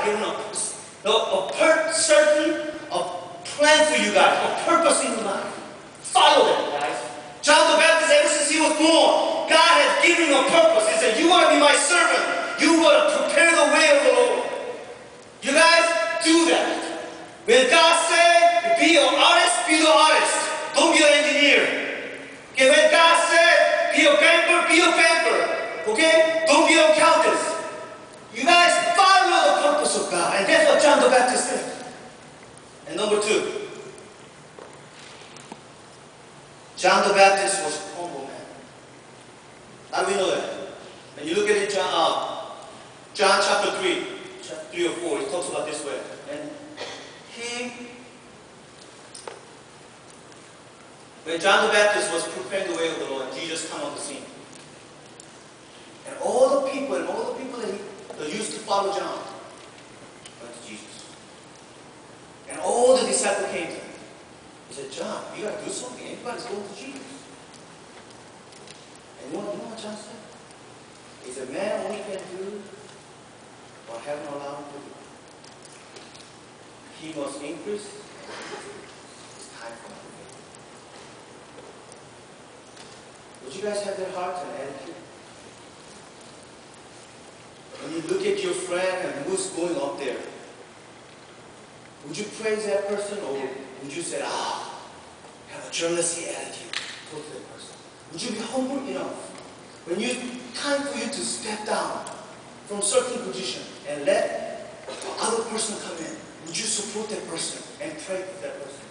given a certain plan for you guys, a purpose in your life. Follow that, guys. John the Baptist, ever since he was born, God has given him a purpose. He said, you want to be my servant. You want to prepare the way of the Lord. You guys do that. When God said, be an artist, be the artist. Don't be an engineer. Okay, when God said, be a banker, be a banker. Okay? Don't be an accountant. You guys follow the purpose of God. And that's what John the Baptist did. And number 2. John the Baptist was a humble man. How do we know that? When you look at it, John chapter 3 or 4, it talks about this way. And when John the Baptist was preparing the way of the Lord, Jesus came on the scene. And all the people that used to follow John went to Jesus. And all the disciples came to him. He said, John, you got to do something. Everybody's going to Jesus. And you know what John said? He said, man only can do what heaven allowed him to do. He must increase. It's time for him to make. Would you guys have that heart and attitude? When you look at your friend and who's going up there, would you praise that person, or would you say, have a jealousy attitude towards that person? Would you be humble enough when time for you to step down from certain position and let other person come in? Would you support that person and pray for that person?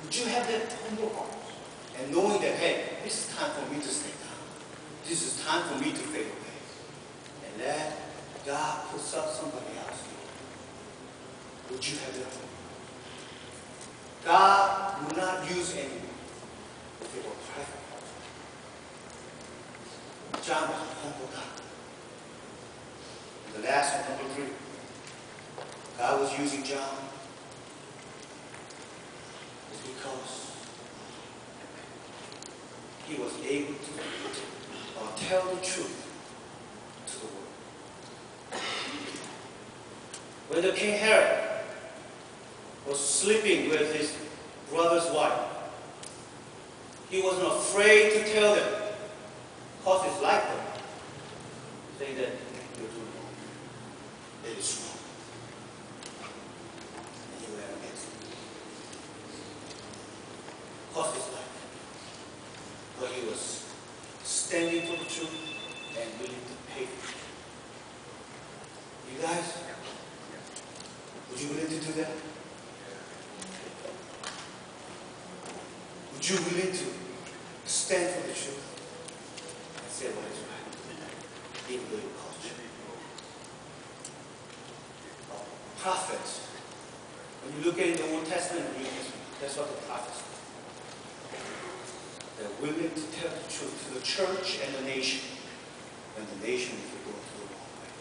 Would you have that humble heart and knowing that, hey, this is time for me to step down. This is time for me to fade away. And let God put up somebody else here. Would you have that hope? God will not use anyone if they were private. John was a humble God. And the last one, number 3. God was using John is because he was able to tell the truth to the world. When the King Herod was sleeping with his brother's wife, he wasn't afraid to tell them, because it's like them, saying that you're doing wrong. It is wrong. And he went against it. Because it's like them. But he was standing for the truth and willing to pay for it. You guys, would you willing to do that? Would you willing to stand for the truth and say what is right, even though it costs you? Prophets. When you look at it in the Old Testament and New Testament, that's what the prophets do. They're willing to tell the truth to the church and the nation when the nation is going to the wrong way.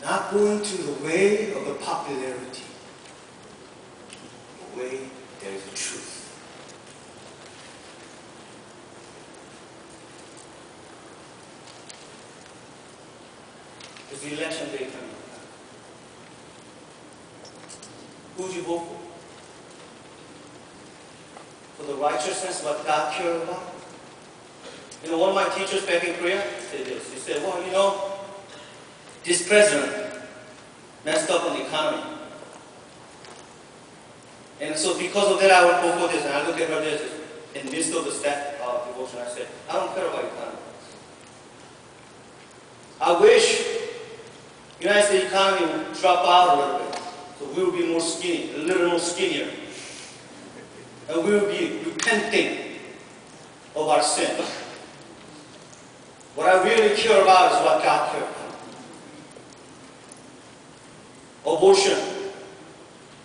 Not going to the way of the popularity. The way there is a truth. It's the election day coming up. Who would you vote for? For the righteousness, what God cared about? You know, one of my teachers back in Korea said this. He said, well, you know, this president messed up on the economy. And so because of that, I would vote for this. And I look at her this in the midst of the staff devotion. I said, I don't care about economy. I wish the United States economy would drop out a little bit. So we will be more skinny, a little more skinnier. And we will be repenting of our sin. What I really care about is what God cares about. Abortion.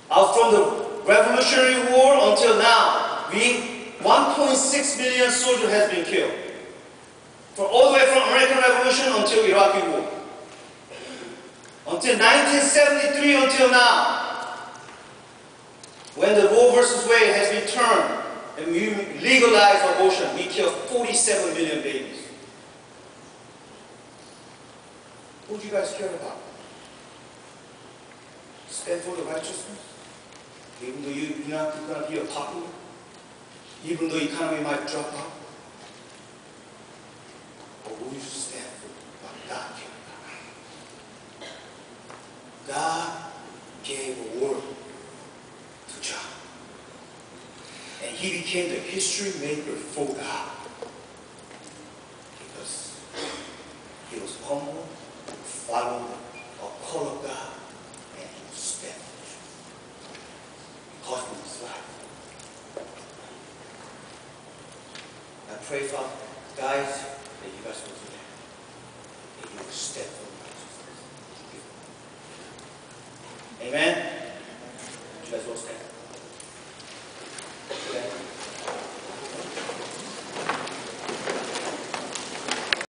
From the Revolutionary War until now, 1.6 million soldiers has been killed. All the way from American Revolution until Iraqi War. Until 1973 until now. When the Roe versus Wade has been turned and we legalized abortion, we killed 47 million babies. Who do you guys care about? Stand for the righteousness? Even though you're not going to be a popular? Even though the economy might drop out? Or will you stand for what God cares about? God gave a word to John. And he became the history maker for God. Because he was humble, followed a call of God, and he was steadfast. It cost him his life. I pray, Father, guys, that you guys will do that. That you will step for righteousness. Amen? You guys will stand.